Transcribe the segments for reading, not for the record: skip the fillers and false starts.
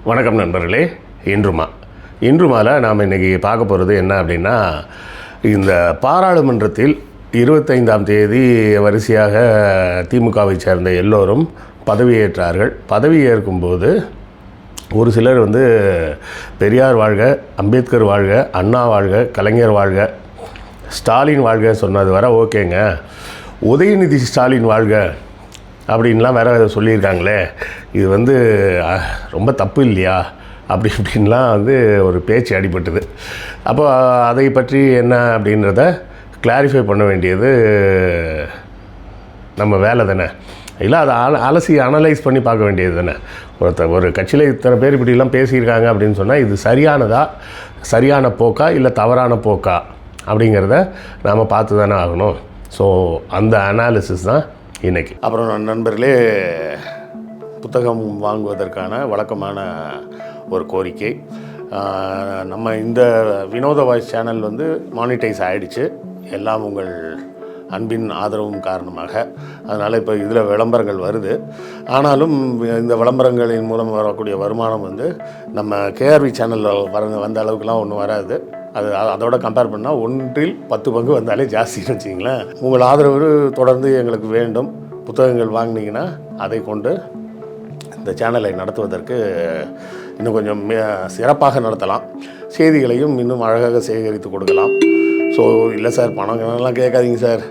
வணக்கம் நண்பர்களே. இன்றுமாவில் நாம் இன்றைக்கி பார்க்க போகிறது என்ன அப்படின்னா, இந்த பாராளுமன்றத்தில் 25ஆம் தேதி வரிசையாக திமுகவை சேர்ந்த எல்லோரும் பதவியேற்றார்கள். பதவியேற்கும்போது ஒரு சிலர் பெரியார் வாழ்க, அம்பேத்கர் வாழ்க, அண்ணா வாழ்க, கலைஞர் வாழ்க, ஸ்டாலின் வாழ்க சொன்னது வர ஓகேங்க, உதயநிதி ஸ்டாலின் வாழ்க அப்படின்லாம் வேறு சொல்லியிருக்காங்களே, இது ரொம்ப தப்பு இல்லையா இப்படின்லாம் ஒரு பேச்சு அடிபட்டுது. அப்போ அதை பற்றி என்ன அப்படின்றத கிளாரிஃபை பண்ண வேண்டியது நம்ம வேலை தானே, இல்லை அதை அலசி அனலைஸ் பண்ணி பார்க்க வேண்டியது தானே. ஒரு கட்சியில் இத்தனை பேர் இப்படிலாம் பேசியிருக்காங்க அப்படின்னு சொன்னால் இது சரியான போக்கா இல்லை தவறான போக்கா அப்படிங்கிறத நாம் பார்த்து தானே ஆகணும். ஸோ அந்த அனாலிசிஸ் தான் இன்றைக்கி. அப்புறம் நண்பர்களே, புத்தகம் வாங்குவதற்கான வழக்கமான ஒரு கோரிக்கை, நம்ம இந்த வினோத வாய்ஸ் சேனல் மானிட்டைஸ் ஆகிடுச்சு, எல்லாம் உங்கள் அன்பின் ஆதரவும் காரணமாக. அதனால் இப்போ இதில் விளம்பரங்கள் வருது. ஆனாலும் இந்த விளம்பரங்களின் மூலம் வரக்கூடிய வருமானம் நம்ம கேஆர்வி சேனலில் வந்த அளவுக்குலாம் ஒன்றும் வராது. அதோட கம்பேர் பண்ணால் 1/10 பங்கு வந்தாலே ஜாஸ்தின்னு வச்சிங்களேன். உங்கள் ஆதரவு தொடர்ந்து எங்களுக்கு வேண்டும். புத்தகங்கள் வாங்கினீங்கன்னா அதை கொண்டு இந்த சேனலை நடத்துவதற்கு இன்னும் கொஞ்சம் சிறப்பாக நடத்தலாம். செய்திகளையும் இன்னும் அழகாக சேகரித்து கொடுக்கலாம். ஸோ இல்லை சார், பணம்லாம் கேட்காதீங்க சார்,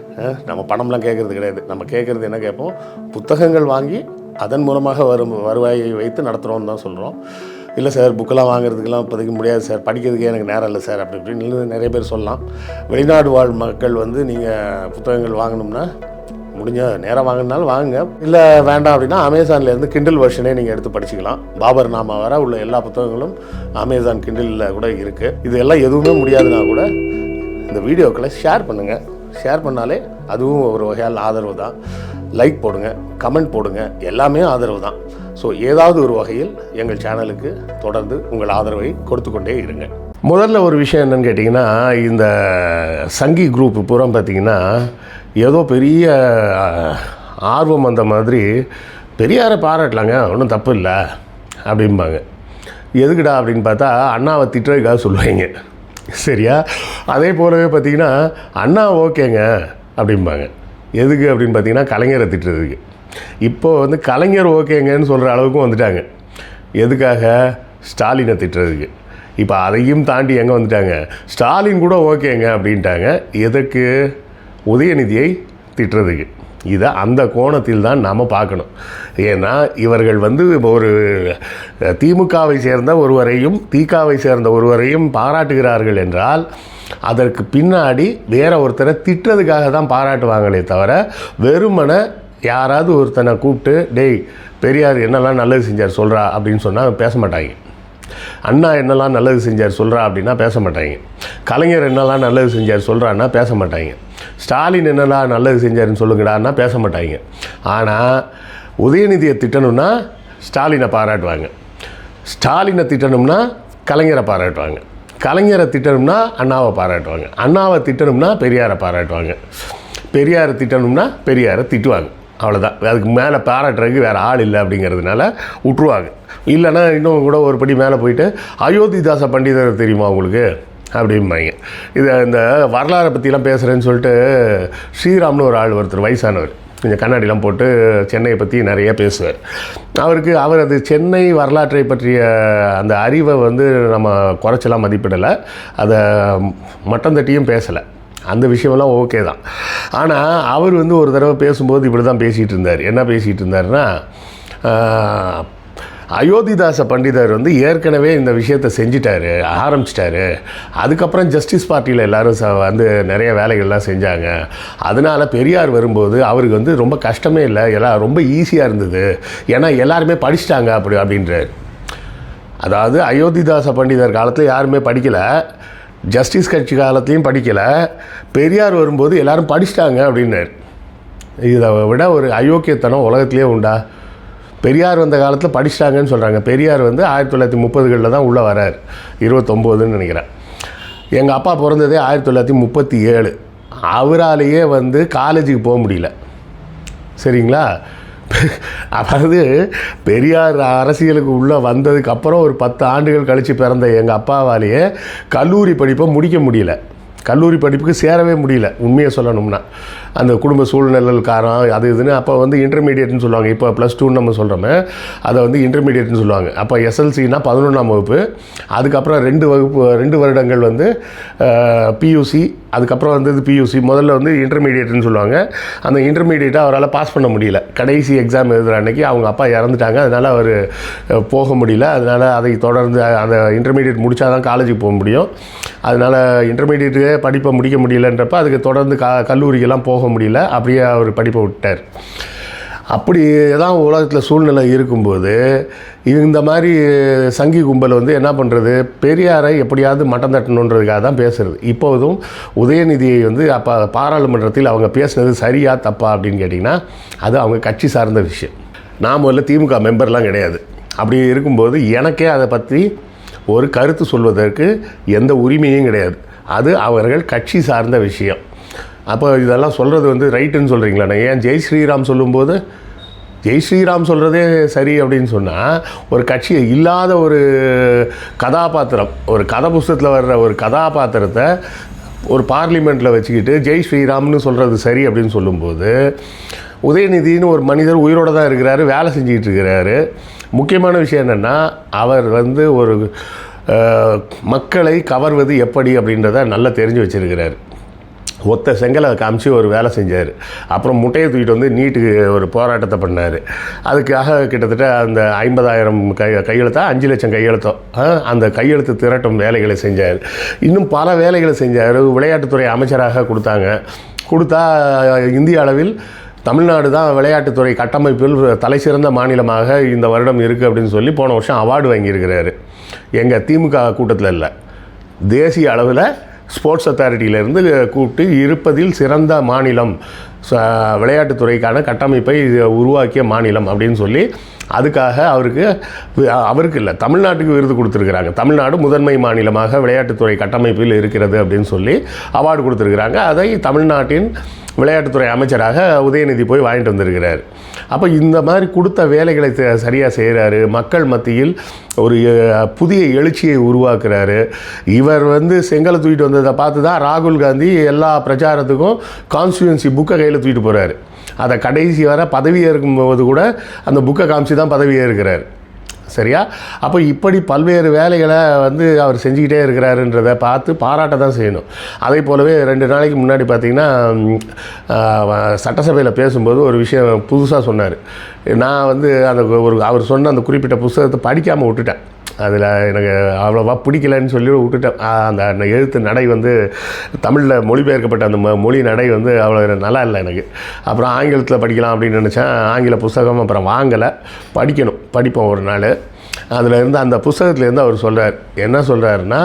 நம்ம பணம்லாம் கேட்குறது கிடையாது. நம்ம கேட்குறது என்ன கேட்போம், புத்தகங்கள் வாங்கி அதன் மூலமாக வருவாயை வைத்து நடத்துகிறோன்னு தான் சொல்கிறோம். இல்லை சார், புக்கெல்லாம் வாங்குறதுக்கெல்லாம் இப்போதைக்கு முடியாது சார், படிக்கிறதுக்கே எனக்கு நேரம் இல்லை சார் அப்படி இப்படின்னு நிறைய பேர் சொல்லலாம். வெளிநாடு வாழ் மக்கள் நீங்கள் புத்தகங்கள் வாங்கணும்னா முடிஞ்ச நேரம் வாங்கினாலும் வாங்குங்க. இல்லை வேண்டாம் அப்படின்னா அமேசான்லேருந்து கிண்டில் வெர்ஷனே நீங்கள் எடுத்து படிச்சுக்கலாம். பாபர் நாமா வர உள்ள எல்லா புத்தகங்களும் அமேசான் கிண்டிலில் கூட இருக்குது. இது எல்லாம் எதுவுமே முடியாதுன்னா கூட இந்த வீடியோக்களை ஷேர் பண்ணுங்கள். ஷேர் பண்ணாலே அதுவும் ஒரு வகையால் ஆதரவு தான். லைக் போடுங்க, கமெண்ட் போடுங்க, எல்லாமே ஆதரவு தான். ஸோ ஏதாவது ஒரு வகையில் எங்கள் சேனலுக்கு தொடர்ந்து உங்கள் ஆதரவை கொடுத்து கொண்டே இருங்க. முதல்ல ஒரு விஷயம் என்னென்னு கேட்டிங்கன்னா, இந்த சங்கி குரூப் பூரா பார்த்திங்கன்னா ஏதோ பெரிய ஆர்வம் வந்த மாதிரி பெரியாரை பாராட்டலாங்க, ஒன்றும் தப்பு இல்லை அப்படிம்பாங்க. எதுக்குடா அப்படின்னு பார்த்தா அண்ணாவை திட்டுறதுக்காக சொல்லுவாங்க, சரியா? அதே போலவே பார்த்திங்கன்னா அண்ணா ஓகேங்க அப்படிம்பாங்க. எதுக்கு அப்படின்னு பார்த்திங்கன்னா கலைஞரை திட்டுறதுக்கு. இப்போது கலைஞர் ஓகேங்கன்னு சொல்கிற அளவுக்கும் வந்துட்டாங்க. எதுக்காக? ஸ்டாலினை திட்டுறதுக்கு. இப்போ அதையும் தாண்டி எங்கே வந்துட்டாங்க, ஸ்டாலின் கூட ஓகேங்க அப்படின்ட்டாங்க. எதுக்கு? உதயநிதியை திட்டுறதுக்கு. இதை அந்த கோணத்தில் தான் நாம் பார்க்கணும். ஏன்னா இவர்கள் ஒரு திமுகவை சேர்ந்த ஒருவரையும் திகாவை சேர்ந்த ஒருவரையும் பாராட்டுகிறார்கள் என்றால் அதற்கு பின்னாடி வேற ஒருத்தரை திட்டுறதுக்காக தான் பாராட்டுவாங்களே தவிர, வெறுமனை யாராவது ஒருத்தனை கூப்பிட்டு டேய் பெரியார் என்னெல்லாம் நல்லது செஞ்சார் சொல்கிறா அப்படின்னு சொன்னால் பேச மாட்டாங்க. அண்ணா என்னெல்லாம் நல்லது செஞ்சார் சொல்கிறா அப்படின்னா பேச மாட்டாங்க. கலைஞர் என்னெல்லாம் நல்லது செஞ்சார் சொல்கிறான்னா பேச மாட்டாங்க. ஸ்டாலின் என்னெல்லாம் நல்லது செஞ்சாருன்னு சொல்லுங்கடான்னா பேச மாட்டாங்க. ஆனால் உதயநிதியை திட்டணும்னா ஸ்டாலினை பாராட்டுவாங்க, ஸ்டாலினை திட்டணும்னா கலைஞரை பாராட்டுவாங்க, கலைஞரை திட்டணும்னா அண்ணாவை பாராட்டுவாங்க, அண்ணாவை திட்டணும்னா பெரியாரை பாராட்டுவாங்க, பெரியாரை திட்டணும்னா பெரியாரை திட்டுவாங்க. அவ்வளோதான். அதுக்கு மேலே பாராட்டுறதுக்கு வேறு ஆள் இல்லை அப்படிங்கிறதுனால விட்டுருவாங்க. இல்லைன்னா இன்னும் கூட ஒரு படி மேலே போயிட்டு அயோத்திதாச பண்டிதர் தெரியுமா உங்களுக்கு அப்படிம்பாங்க. இது இந்த வரலாறை பற்றிலாம் பேசுகிறேன்னு சொல்லிட்டு ஸ்ரீராம்னு ஒரு ஆள் ஒருத்தர் வயசானவர், கொஞ்சம் கண்ணாடிலாம் போட்டு சென்னையை பற்றி நிறைய பேசுவார். அவர் அது சென்னை வரலாற்றை பற்றிய அந்த அறிவை நம்ம குறைச்சலாம் மதிப்பிடலை, அதை மட்டம் தட்டியும் பேசலை. அந்த விஷயமெல்லாம் ஓகே தான். ஆனால் அவர் ஒரு தடவை பேசும்போது இப்படி தான் பேசிகிட்டு இருந்தார். என்ன பேசிகிட்டு இருந்தார்னா, அயோத்திதாச பண்டிதர் ஏற்கனவே இந்த விஷயத்தை செஞ்சிட்டாரு, ஆரம்பிச்சிட்டாரு. அதுக்கப்புறம் ஜஸ்டிஸ் பார்ட்டியில் எல்லோரும் நிறைய வேலைகள்லாம் செஞ்சாங்க. அதனால் பெரியார் வரும்போது அவருக்கு ரொம்ப கஷ்டமே இல்லை, எல்லாம் ரொம்ப ஈஸியாக இருந்தது, ஏன்னா எல்லாருமே படிச்சிட்டாங்க அப்படின்றார். அதாவது அயோத்திதாச பண்டிதர் காலத்தில் யாருமே படிக்கலை, ஜஸ்டிஸ் கட்சி காலத்துலேயும் படிக்கலை, பெரியார் வரும்போது எல்லோரும் படிச்சிட்டாங்க அப்படின்னார். இதை விட ஒரு அயோக்கியத்தனம் உலகத்திலே உண்டா? பெரியார் வந்த காலத்தில் படிச்சிட்டாங்கன்னு சொல்கிறாங்க. பெரியார் 1930களில் தான் உள்ளே வரார், 29ன்னு நினைக்கிறேன். எங்கள் அப்பா பிறந்ததே 1937. அவராலேயே காலேஜுக்கு போக முடியல, சரிங்களா? அதாவது பெரியார் அரசியலுக்கு உள்ளே வந்ததுக்கப்புறம் ஒரு 10 ஆண்டுகள் கழித்து பிறந்த எங்கள் அப்பாவாலேயே கல்லூரி படிப்பை முடிக்க முடியல, கல்லூரி படிப்புக்கு சேரவே முடியல. உண்மையை சொல்லணும்னா அந்த குடும்ப சூழ்நிலை காரணம் அது இதுன்னு. அப்போ வந்து இன்டர்மீடியட்னு சொல்லுவாங்க, இப்போ +2 நம்ம சொல்கிறோமே அதை வந்து இன்டர்மீடியட்னு சொல்லுவாங்க. அப்போ எஸ்எல்சின்னா 11ஆம் வகுப்பு, அதுக்கப்புறம் 2 வருடங்கள் வந்து பியூசி, அதுக்கப்புறம் வந்து பியூசி, முதல்ல வந்து இன்டர்மீடியட்னு சொல்லுவாங்க. அந்த இன்டர்மீடியட்டை அவரால் பாஸ் பண்ண முடியல. கடைசி எக்ஸாம் எழுதுகிற அன்றைக்கி அவங்க அப்பா இறந்துட்டாங்க, அதனால் அவர் போக முடியல. அதனால் அதை தொடர்ந்து அந்த இன்டர்மீடியட் முடித்தா தான் காலேஜுக்கு போக முடியும். அதனால் இன்டர்மீடியட்டே படிப்பை முடிக்க முடியலன்றப்ப அதுக்கு தொடர்ந்து கல்லூரிக்கெல்லாம் போக முடியல, அப்படியே அவர் படிப்பை விட்டார். அப்படி தான் உலகத்தில் சூழ்நிலை இருக்கும்போது இந்த மாதிரி சங்கி கும்பல் வந்து என்ன பண்ணுறது, பெரியாரை எப்படியாவது மட்டம் தட்டணுன்றதுக்காக தான் பேசுகிறது. இப்போதும் உதயநிதியை வந்து அப்போ பாராளுமன்றத்தில் அவங்க பேசுனது சரியா தப்பா அப்படின்னு கேட்டிங்கன்னா அது அவங்க கட்சி சார்ந்த விஷயம். நான் முதல்ல திமுக மெம்பர்லாம் கிடையாது. அப்படி இருக்கும்போது எனக்கே அதை பற்றி ஒரு கருத்து சொல்வதற்கு எந்த உரிமையும் கிடையாது. அது அவர்கள் கட்சி சார்ந்த விஷயம். அப்போ இதெல்லாம் சொல்கிறது வந்து ரைட்டுன்னு சொல்கிறீங்களா? ஏன் ஜெய் ஸ்ரீராம் சொல்லும்போது ஜெய் ஸ்ரீராம் சொல்கிறதே சரி அப்படின்னு சொன்னால், ஒரு கட்சியை இல்லாத ஒரு கதாபாத்திரம், ஒரு கதை புஸ்தகத்தில் வர்ற ஒரு கதாபாத்திரத்தை ஒரு பார்லிமெண்ட்டில் வச்சுக்கிட்டு ஜெய் ஸ்ரீராம்னு சொல்கிறது சரி அப்படின்னு சொல்லும்போது, உதயநிதினு ஒரு மனிதர் உயிரோடு தான் இருக்கிறாரு, வேலை செஞ்சுக்கிட்டு இருக்கிறாரு. முக்கியமான விஷயம் என்னென்னா, அவர் வந்து ஒரு மக்களை கவர்வது எப்படி அப்படின்றத நல்லா தெரிஞ்சு வச்சுருக்கிறார். ஒத்த செங்கலை காமிச்சு ஒரு வேலை செஞ்சார். அப்புறம் முட்டையை தூக்கிட்டு வந்து நீட்டுக்கு ஒரு போராட்டத்தை பண்ணார். அதுக்காக கிட்டத்தட்ட அந்த 50,000 கையெழுத்தா 5 லட்சம் கையெழுத்தோ அந்த கையெழுத்து திரட்டும் வேலைகளை செஞ்சார். இன்னும் பல வேலைகளை செஞ்சார். விளையாட்டுத்துறை அமைச்சராக கொடுத்தா இந்திய அளவில் தமிழ்நாடு தான் விளையாட்டுத்துறை கட்டமைப்பில் தலைசிறந்த மாநிலமாக இந்த வருடம் இருக்குது அப்படின்னு சொல்லி போன வருஷம் அவார்டு வாங்கியிருக்கிறாரு. எங்கள் திமுக கூட்டத்தில் இல்லை, தேசிய அளவில் ஸ்போர்ட்ஸ் அத்தாரிட்டியிலேருந்து கூப்பிட்டு இருப்பதில் சிறந்த மாநிலம், விளையாட்டுத்துறைக்கான கட்டமைப்பை உருவாக்கிய மாநிலம் அப்படின்னு சொல்லி அதுக்காக அவருக்கு இல்லை, தமிழ்நாட்டுக்கு விருது கொடுத்துருக்குறாங்க. தமிழ்நாடு முதன்மை மாநிலமாக விளையாட்டுத்துறை கட்டமைப்பில் இருக்கிறது அப்படின்னு சொல்லி அவார்டு கொடுத்துருக்குறாங்க. அதை தமிழ்நாட்டின் விளையாட்டுத்துறை அமைச்சராக உதயநிதி போய் வாங்கிட்டு வந்திருக்கிறார். அப்போ இந்த மாதிரி கொடுத்த வேலைகளை சரியாக செய்கிறாரு. மக்கள் மத்தியில் ஒரு புதிய எழுச்சியை உருவாக்குறாரு. இவர் வந்து செங்கலை தூக்கிட்டு வந்ததை பார்த்து தான் ராகுல் காந்தி எல்லா பிரச்சாரத்துக்கும் கான்ஸ்டியூன்சி புக்கை கையில் தூக்கிட்டு போகிறாரு. அதை கடைசி வர பதவி ஏற்கும்போது கூட அந்த புக்கை காமிச்சு தான் பதவி ஏற்கிறார். சரியா? அப்போ இப்படி பல்வேறு வேலைகளை வந்து அவர் செஞ்சுக்கிட்டே இருக்கிறாருன்றதை பார்த்து பாராட்ட தான் செய்யணும். அதே போலவே 2 நாளைக்கு முன்னாடி பார்த்திங்கன்னா சட்டசபையில் பேசும்போது ஒரு விஷயம் புதுசாக சொன்னார். நான் வந்து அவர் சொன்ன அந்த குறிப்பிட்ட புத்தகத்தை படிக்காமல் விட்டுட்டேன். அதில் எனக்கு அவ்வளோவா பிடிக்கலன்னு சொல்லி விட்டுட்டேன். அந்த எழுத்து நடை வந்து தமிழில் மொழிபெயர்க்கப்பட்ட அந்த மொழி நடை வந்து அவ்வளோ நல்லா இல்லை எனக்கு. அப்புறம் ஆங்கிலத்தில் படிக்கலாம் அப்படின்னு நினச்சேன். ஆங்கில புத்தகம் அப்புறம் வாங்கலை, படிப்போம் ஒரு நாள். அதில் இருந்து அந்த புத்தகத்துலேருந்து அவர் சொல்கிறார், என்ன சொல்கிறாருன்னா,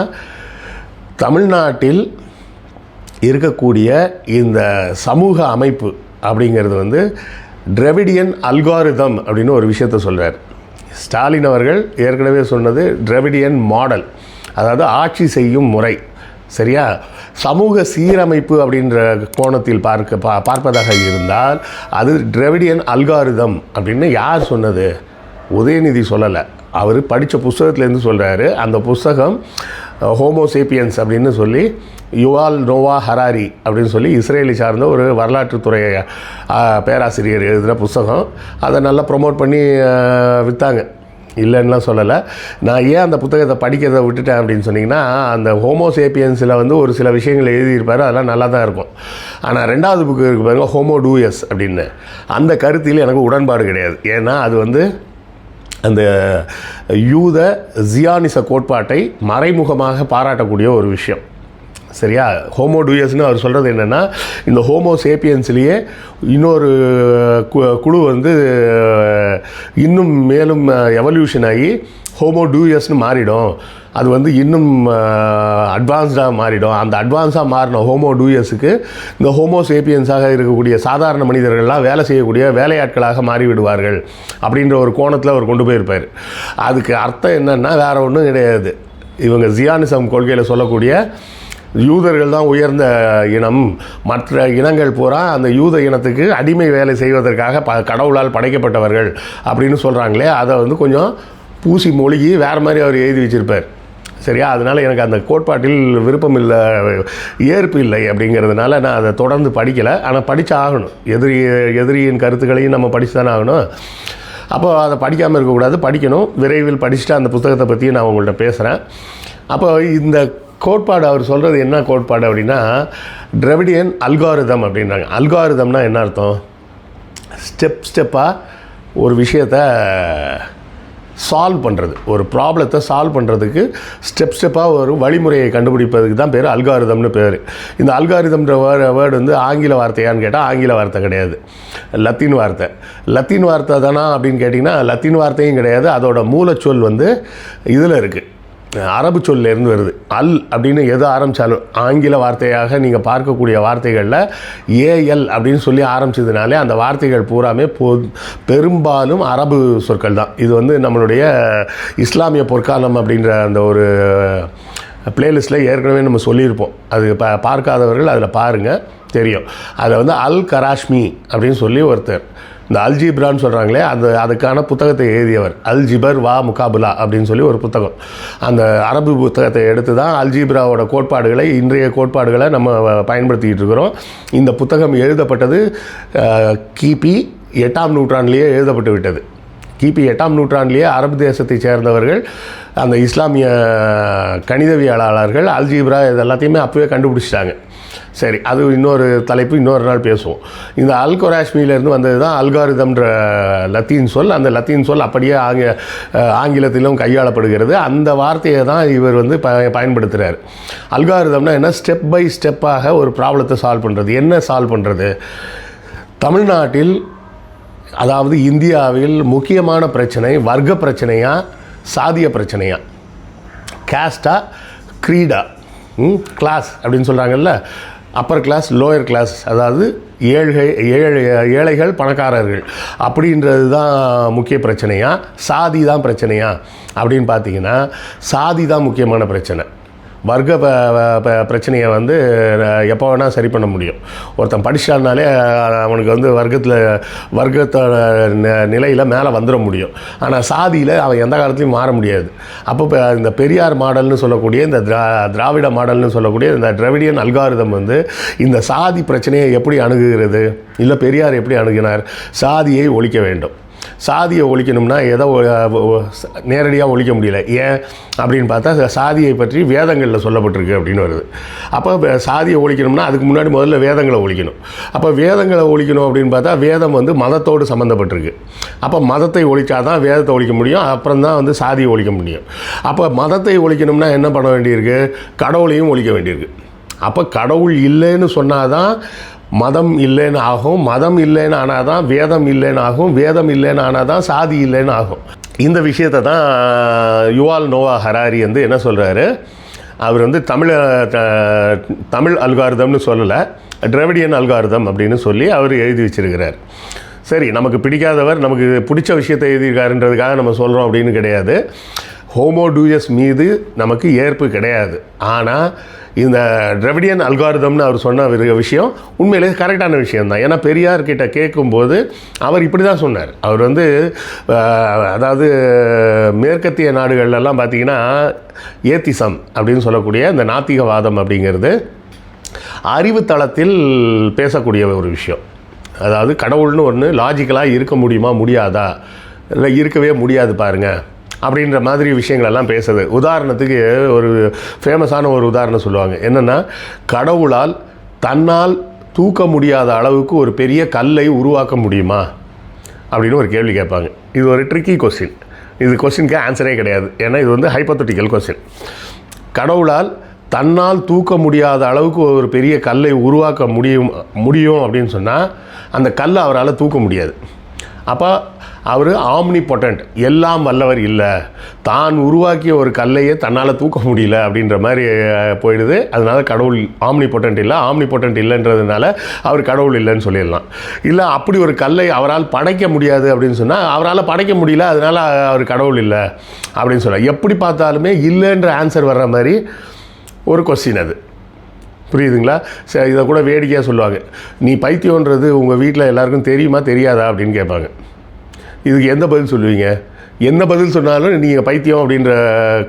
தமிழ்நாட்டில் இருக்கக்கூடிய இந்த சமூக அமைப்பு அப்படிங்கிறது வந்து டிராவிடியன் அல்காரிதம் அப்படின்னு ஒரு விஷயத்த சொல்கிறார். ஸ்டாலின் அவர்கள் ஏற்கனவே சொன்னது டிராவிடியன் மாடல், அதாவது ஆட்சி செய்யும் முறை. சரியா? சமூக சீரமைப்பு அப்படின்ற கோணத்தில் பார்ப்பதாக இருந்தால் அது டிராவிடியன் அல்காரிதம் அப்படின்னு யார் சொன்னது? உதயநிதி சொல்லலை, அவர் படித்த புஸ்தகத்துலேருந்து சொல்கிறாரு. அந்த புஸ்தகம் ஹோமோசேப்பியன்ஸ் அப்படின்னு சொல்லி யுவால் நோவா ஹராரி அப்படின்னு சொல்லி இஸ்ரேலி சார்ந்த ஒரு வரலாற்றுத்துறை பேராசிரியர் எழுதின புத்தகம். அதை நல்லா ப்ரொமோட் பண்ணி விற்றாங்க, இல்லைன்னுலாம் சொல்லலை. நான் ஏன் அந்த புத்தகத்தை படிக்கிறதை விட்டுட்டேன் அப்படின்னு சொன்னிங்கன்னா, அந்த ஹோமோசேப்பியன்ஸில் வந்து ஒரு சில விஷயங்கள் எழுதியிருப்பார், அதெல்லாம் நல்லா தான் இருக்கும். ஆனால் 2வது புக்கு இருக்கு பாருங்கள், ஹோமோ டூயஸ் அப்படின்னு, அந்த கருத்தில் எனக்கு உடன்பாடு கிடையாது. ஏன்னா அது வந்து அந்த யூத ஜியானிச கோட்பாட்டை மறைமுகமாக பாராட்டக்கூடிய ஒரு விஷயம். சரியா? ஹோமோ டூயஸ்னு அவர் சொல்கிறது என்னென்னா, இந்த ஹோமோ சேப்பியன்ஸ்லேயே இன்னொரு குழு வந்து இன்னும் மேலும் எவல்யூஷன் ஆகி ஹோமோ டூயஸ்னு மாறிடும். அது வந்து இன்னும் அட்வான்ஸ்டாக மாறிடும். அந்த அட்வான்ஸாக மாறின ஹோமோ டூயஸுக்கு இந்த ஹோமோ சேப்பியன்ஸாக இருக்கக்கூடிய சாதாரண மனிதர்கள்லாம் வேலை செய்யக்கூடிய வேலையாட்களாக மாறிவிடுவார்கள் அப்படின்ற ஒரு கோணத்தில் அவர் கொண்டு போயிருப்பார். அதுக்கு அர்த்தம் என்னென்னா வேறு ஒன்றும் கிடையாது. இவங்க ஜியானிசம் கொள்கையில் சொல்லக்கூடிய யூதர்கள் தான் உயர்ந்த இனம், மற்ற இனங்கள் பூரா அந்த யூத இனத்துக்கு அடிமை வேலை செய்வதற்காக கடவுளால் படைக்கப்பட்டவர்கள் அப்படின்னு சொல்கிறாங்களே, அதை வந்து கொஞ்சம் பூசி மொழிகி வேறு மாதிரி அவர் எழுதி வச்சுருப்பார். சரியா? அதனால் எனக்கு அந்த கோட்பாட்டில் விருப்பம் இல்லை, ஏற்பு இல்லை. அப்படிங்கிறதுனால நான் அதை தொடர்ந்து படிக்கலை. ஆனால் படித்து ஆகணும். எதிரியின் கருத்துக்களையும் நம்ம படித்து தானே ஆகணும். அப்போ அதை படிக்காமல் இருக்கக்கூடாது, படிக்கணும். விரைவில் படிச்சுட்டு அந்த புத்தகத்தை பற்றியும் நான் உங்கள்கிட்ட பேசுகிறேன். அப்போ இந்த கோட்பாடு அவர் சொல்கிறது என்ன கோட்பாடு அப்படின்னா, டிராவிடியன் அல்காரிதம் அப்படின்றாங்க. அல்காரிதம்னா என்ன அர்த்தம்? ஸ்டெப்பாக ஒரு விஷயத்தை சால்வ் பண்ணுறது, ஒரு ப்ராப்ளத்தை சால்வ் பண்ணுறதுக்கு ஸ்டெப்பாக ஒரு வழிமுறையை கண்டுபிடிப்பதுக்கு தான் பேர் அல்காரிதம்னு பேர். இந்த அல்காரிதம்ன்ற வேர்டு வந்து ஆங்கில வார்த்தையான்னு கேட்டால் ஆங்கில வார்த்தை கிடையாது, லத்தீன் வார்த்தை. லத்தீன் வார்த்தை தானா அப்படின்னு கேட்டிங்கன்னா லத்தீன் வார்த்தையும் கிடையாது. அதோட மூலச்சொல் வந்து இதில் இருக்குது, அரபு சொல்லேருந்து வருது. அல் அப்படின்னு எது ஆரம்பித்தாலும் ஆங்கில வார்த்தையாக நீங்கள் பார்க்கக்கூடிய வார்த்தைகளில் ஏஎல் அப்படின்னு சொல்லி ஆரம்பிச்சதுனாலே அந்த வார்த்தைகள் பூராமே பெரும்பாலும் அரபு சொற்கள் தான். இது வந்து நம்மளுடைய இஸ்லாமிய பொற்காலம் அப்படின்ற அந்த ஒரு பிளேலிஸ்ட்டில் ஏற்கனவே நம்ம சொல்லியிருப்போம். அது பார்க்காதவர்கள் அதில் பாருங்கள், தெரியும். அதில் வந்து அல் கராஷ்மி அப்படின்னு சொல்லி ஒருத்தர், இந்த அல்ஜிப்ரான்னு சொல்கிறாங்களே, அதுக்கான புத்தகத்தை எழுதியவர். அல்ஜிபர் வா முகாபுலா அப்படின்னு சொல்லி ஒரு புத்தகம். அந்த அரபு புத்தகத்தை எடுத்து தான் அல்ஜிப்ராவோட கோட்பாடுகளை, இன்றைய கோட்பாடுகளை நம்ம பயன்படுத்திக்கிட்டு இருக்கிறோம். இந்த புத்தகம் எழுதப்பட்டது கிபி 8ஆம் நூற்றாண்டிலேயே எழுதப்பட்டு விட்டது. கிபி 8ஆம் நூற்றாண்டிலேயே அரபு தேசத்தை சேர்ந்தவர்கள், அந்த இஸ்லாமிய கணிதவியலாளர்கள் அல்ஜிப்ரா இது எல்லாத்தையுமே அப்போவே கண்டுபிடிச்சிட்டாங்க. சரி, அது இன்னொரு தலைப்பு, இன்னொரு நாள் பேசுவோம். இந்த அல் கொராஷ்மியிலேருந்து வந்தது தான் அல்காரிதம்ன்ற லத்தீன் சொல். அந்த லத்தீன் சொல் அப்படியே ஆங்கிலத்திலும் கையாளப்படுகிறது. அந்த வார்த்தையை தான் இவர் வந்து பயன்படுத்துகிறார். அல்காரிதம்னா என்ன? ஸ்டெப் பை ஸ்டெப்பாக ஒரு ப்ராப்ளத்தை சால்வ் பண்ணுறது. என்ன சால்வ் பண்ணுறது? தமிழ்நாட்டில், அதாவது இந்தியாவில் முக்கியமான பிரச்சனை வர்க்க பிரச்சனையா, சாதிய பிரச்சனையா, கேஸ்டா, க்ரீடா, கிளாஸ் அப்படின்னு சொல்கிறாங்கல்ல, அப்பர் கிளாஸ், லோயர் கிளாஸ், அதாவது ஏழைகள் பணக்காரர்கள் அப்படின்றது தான் முக்கிய பிரச்சனையா, சாதி தான் பிரச்சனையா அப்படின்னு பார்த்தீங்கன்னா வர்க்க தான் முக்கியமான பிரச்சனை. வர்க்க பிரச்சனையை வந்து எப்போ வேணால் சரி பண்ண முடியும். ஒருத்தன் படிச்சானாலே அவனுக்கு வந்து வர்க்கத்தோட நிலையில் மேலே வந்துட முடியும். ஆனால் சாதியில் அவன் எந்த காலத்துலையும் மாற முடியாது. அப்போ இந்த பெரியார் மாடல்னு சொல்லக்கூடிய, இந்த திராவிட மாடல்னு சொல்லக்கூடிய இந்த டிராவிடியன் அல்காரிதம் வந்து இந்த சாதி பிரச்சனையை எப்படி அணுகுகிறது? இல்லை பெரியார் எப்படி அணுகினார்? சாதியை ஒழிக்க வேண்டும். சாதியை ஒழிக்கணும்னா எதை நேரடியாக ஒழிக்க முடியல. ஏன் அப்படின்னு பார்த்தா சாதியை பற்றி வேதங்களில் சொல்லப்பட்டிருக்கு அப்படின்னு வருது. அப்போ சாதியை ஒழிக்கணும்னா அதுக்கு முன்னாடி முதல்ல வேதங்களை ஒழிக்கணும். அப்போ வேதங்களை ஒழிக்கணும் அப்படின்னு பார்த்தா வேதம் வந்து மதத்தோடு சம்மந்தப்பட்டிருக்கு. அப்போ மதத்தை ஒழிச்சா தான் வேதத்தை ஒழிக்க முடியும், அப்புறம் தான் வந்து சாதியை ஒழிக்க முடியும். அப்போ மதத்தை ஒழிக்கணும்னா என்ன பண்ண வேண்டியிருக்கு? கடவுளையும் ஒழிக்க வேண்டியிருக்கு. அப்போ கடவுள் இல்லைன்னு சொன்னால் தான் மதம் இல்லைன்னு ஆகும், மதம் இல்லைன்னு ஆனால் தான் வேதம் இல்லைன்னு ஆகும், வேதம் இல்லைன்னு ஆனால் தான் சாதி இல்லைன்னு ஆகும். இந்த விஷயத்தை தான் யுவால் நோவா ஹராரி வந்து என்ன சொல்கிறாரு? அவர் வந்து தமிழ் அல்காரிதம்னு சொல்லலை, டிராவிடியன் அல்காரிதம் அப்படின்னு சொல்லி அவர் எழுதி வச்சிருக்கிறார். சரி, நமக்கு பிடிக்காதவர் நமக்கு பிடிச்ச விஷயத்தை எழுதியிருக்காருன்றதுக்காக நம்ம சொல்கிறோம் அப்படின்னு கிடையாது. ஹோமோடூயஸ் மீது நமக்கு ஏற்பு கிடையாது. ஆனால் இந்த டிராவிடியன் அல்காரிதம்னு அவர் சொன்ன விஷயம் உண்மையிலே கரெக்டான விஷயந்தான். ஏன்னா பெரியார்கிட்ட கேட்கும்போது அவர் இப்படி தான் சொன்னார். அவர் வந்து அதாவது மேற்கத்திய நாடுகள்லாம் பார்த்திங்கன்னா ஏத்திசம் அப்படின்னு சொல்லக்கூடிய இந்த நாத்திகவாதம் அப்படிங்கிறது அறிவுத்தளத்தில் பேசக்கூடிய ஒரு விஷயம். அதாவது கடவுள்னு ஒன்று லாஜிக்கலாக இருக்க முடியுமா, முடியாதா, இல்லை இருக்கவே முடியாது பாருங்கள் அப்படின்ற மாதிரி விஷயங்களெல்லாம் பேசுது. உதாரணத்துக்கு ஒரு ஃபேமஸான ஒரு உதாரணம் சொல்லுவாங்க. என்னென்னா, கடவுளால் தன்னால் தூக்க முடியாத அளவுக்கு ஒரு பெரிய கல்லை உருவாக்க முடியுமா அப்படின்னு ஒரு கேள்வி கேட்பாங்க. இது ஒரு ட்ரிக்கி கொஸ்டின். இது கொஸ்டினுக்கு ஆன்சரே கிடையாது. ஏன்னா இது வந்து ஹைப்போதெட்டிக்கல் கொஸ்டின். கடவுளால் தன்னால் தூக்க முடியாத அளவுக்கு ஒரு பெரிய கல்லை உருவாக்க முடியும் அப்படின்னு சொன்னால் அந்த கல்லை அவரால் தூக்க முடியாது. அப்போ அவர் ஆம்னி பொட்டன்ட், எல்லாம் வல்லவர் இல்லை, தான் உருவாக்கிய ஒரு கல்லையே தன்னால் தூக்க முடியல அப்படின்ற மாதிரி போயிடுது. அதனால் கடவுள் ஆம்னி பொட்டன்ட் இல்லை. ஆம்னி பொட்டன்ட் இல்லைன்றதுனால அவர் கடவுள் இல்லைன்னு சொல்லிடலாம். இல்லை அப்படி ஒரு கல்லை அவரால் படைக்க முடியாது அப்படின்னு சொன்னால் அவரால் படைக்க முடியல, அதனால் அவர் கடவுள் இல்லை அப்படின்னு சொல்லலாம். எப்படி பார்த்தாலுமே இல்லைன்ற ஆன்சர் வர்ற மாதிரி ஒரு கொஸ்டின் அது. புரியுதுங்களா? இதை கூட வேடிக்கையாக சொல்லுவாங்க, நீ பைத்தியன்றது உங்கள் வீட்டில் எல்லாருக்கும் தெரியுமா தெரியாதா அப்படின்னு கேட்பாங்க. இதுக்கு எந்த பதில் சொல்லுவீங்க? என்ன பதில் சொன்னாலும் நீங்கள் பைத்தியம் அப்படின்ற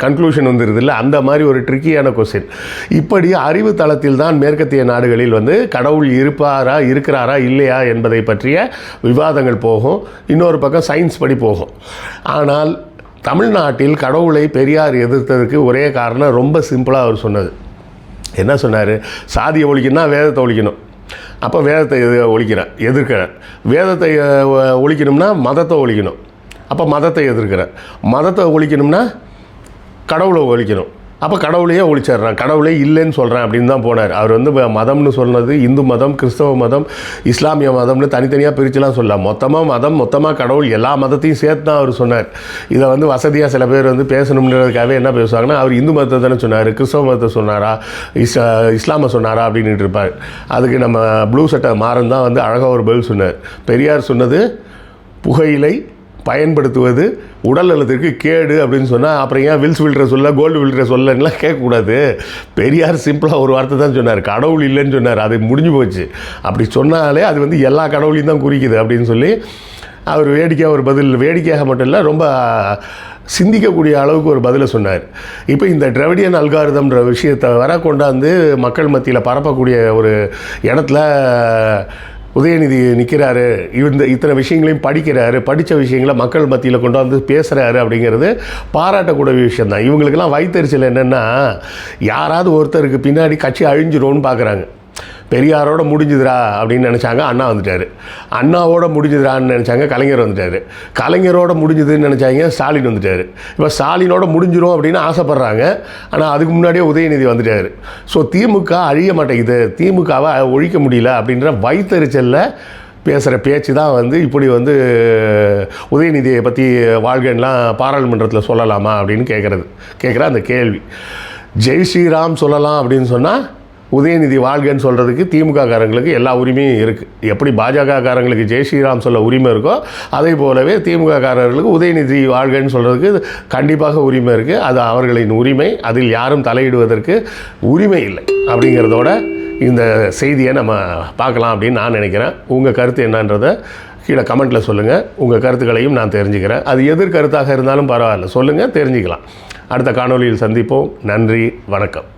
கன்க்ளூஷன் வந்துடுது இல்லை? அந்த மாதிரி ஒரு ட்ரிக்கியான கொஸ்டின். இப்படி அறிவு தளத்தில் தான் மேற்கத்திய நாடுகளில் கடவுள் இருக்கிறாரா இல்லையா என்பதை பற்றிய விவாதங்கள் போகும். இன்னொரு பக்கம் சயின்ஸ் படி போகும். ஆனால் தமிழ்நாட்டில் கடவுளை பெரியார் எதிர்த்ததுக்கு ஒரே காரணம் ரொம்ப சிம்பிளாக அவர் சொன்னது. என்ன சொன்னார்? சாதியை ஒழிக்கணும்னா வேதத்தை ஒழிக்கணும். அப்போ வேதத்தை எதிர்க்கிறேன். வேதத்தை ஒழிக்கணும்னா மதத்தை ஒழிக்கணும். அப்போ மதத்தை எதிர்க்கிறேன். மதத்தை ஒழிக்கணும்னா கடவுளை ஒழிக்கணும். அப்போ கடவுளையே ஒழிச்சிட்றான், கடவுளே இல்லைன்னு சொல்கிறேன் அப்படின்னு தான் போனார். அவர் மதம்னு சொன்னது இந்து மதம், கிறிஸ்தவ மதம், இஸ்லாமிய மதம்னு தனித்தனியாக பிரிச்சுலாம் சொல்லலாம். மொத்தமாக கடவுள் எல்லா மதத்தையும் சேர்த்து தான் அவர் சொன்னார். இதை வசதியாக சில பேர் பேசணுன்றதுக்காகவே என்ன பேசுவாங்கன்னா, அவர் இந்து மதத்தை தானே சொன்னார், கிறிஸ்தவ மதத்தை சொன்னாரா, இஸ்லாமை சொன்னாரா அப்படின்னு இருப்பார். அதுக்கு நம்ம ப்ளூ சட்டை மாறன் தான் அழகாக ஒரு பதில் சொன்னார். பெரியார் சொன்னது புகையிலை பயன்படுத்துவது உடல் நலத்திற்கு கேடு அப்படின்னு சொன்னால் அப்புறம் ஏன் வில்ஸ் ஃபில்டரை சொல்ல, கோல்டு ஃபில்டரை சொல்லலாம் கேட்கக்கூடாது. பெரியார் சிம்பிளாக ஒரு வார்த்தை தான் சொன்னார், கடவுள் இல்லைன்னு சொன்னார். அது முடிஞ்சு போச்சு. அப்படி சொன்னாலே அது எல்லா கடவுளையும் தான் குறிக்குது அப்படின்னு சொல்லி அவர் வேடிக்கையாக ஒரு பதில், வேடிக்கையாக மட்டும் இல்லை, ரொம்ப சிந்திக்கக்கூடிய அளவுக்கு ஒரு பதிலை சொன்னார். இப்போ இந்த டிராவிடியன் அல்காரிதம்ன்ற விஷயத்தை கொண்டாந்து மக்கள் மத்தியில் பரப்பக்கூடிய ஒரு இடத்துல உதயநிதி நிற்கிறாரு, இத்தனை விஷயங்களையும் படிக்கிறாரு, படித்த விஷயங்களை மக்கள் மத்தியில் கொண்டு பேசுகிறாரு அப்படிங்கிறது பாராட்டக்கூடிய விஷயந்தான். இவங்களுக்கெல்லாம் வைத்தறிச்சல் என்னென்னா, யாராவது ஒருத்தருக்கு பின்னாடி கட்சி அழிஞ்சிரும்னு பார்க்குறாங்க. பெரியாரோட முடிஞ்சுதுரா அப்படின்னு நினச்சாங்க, அண்ணா வந்துட்டார். அண்ணாவோட முடிஞ்சுதுரான்னு நினச்சாங்க, கலைஞர் வந்துட்டார். கலைஞரோட முடிஞ்சுதுன்னு நினச்சாங்க, ஸ்டாலின் வந்துட்டார். இப்போ ஸ்டாலினோட முடிஞ்சிடும் அப்படின்னு ஆசைப்பட்றாங்க. ஆனால் அதுக்கு முன்னாடியே உதயநிதி வந்துட்டார். ஸோ திமுக அழிய மாட்டேங்குது, திமுகவை ஒழிக்க முடியல அப்படின்ற வைத்தறிச்சலில் பேசுகிற பேச்சு தான் இப்படி உதயநிதியை பற்றி வாழ்க்கைலாம் பாராளுமன்றத்தில் சொல்லலாமா அப்படின்னு கேட்குற அந்த கேள்வி. ஜெய் ஸ்ரீராம் சொல்லலாம் அப்படின்னு சொன்னால் உதயநிதி வாழ்கன்னு சொல்கிறதுக்கு திமுக காரங்களுக்கு எல்லா உரிமையும் இருக்குது. எப்படி பாஜக காரங்களுக்கு ஜெய் ஸ்ரீராம் சொல்ல உரிமை இருக்கோ, அதே போலவே திமுக காரர்களுக்கு உதயநிதி வாழ்கன்னு சொல்கிறதுக்கு கண்டிப்பாக உரிமை இருக்குது. அது அவர்களின் உரிமை, அதில் யாரும் தலையிடுவதற்கு உரிமை இல்லை அப்படிங்கிறதோட இந்த செய்தியை நம்ம பார்க்கலாம் அப்படின்னு நான் நினைக்கிறேன். உங்கள் கருத்து என்னன்றதை கீழே கமெண்ட்டில் சொல்லுங்கள். உங்கள் கருத்துக்களையும் நான் தெரிஞ்சுக்கிறேன். அது எதிர்கருத்தாக இருந்தாலும் பரவாயில்ல, சொல்லுங்கள், தெரிஞ்சுக்கலாம். அடுத்த காணொலியில் சந்திப்போம். நன்றி, வணக்கம்.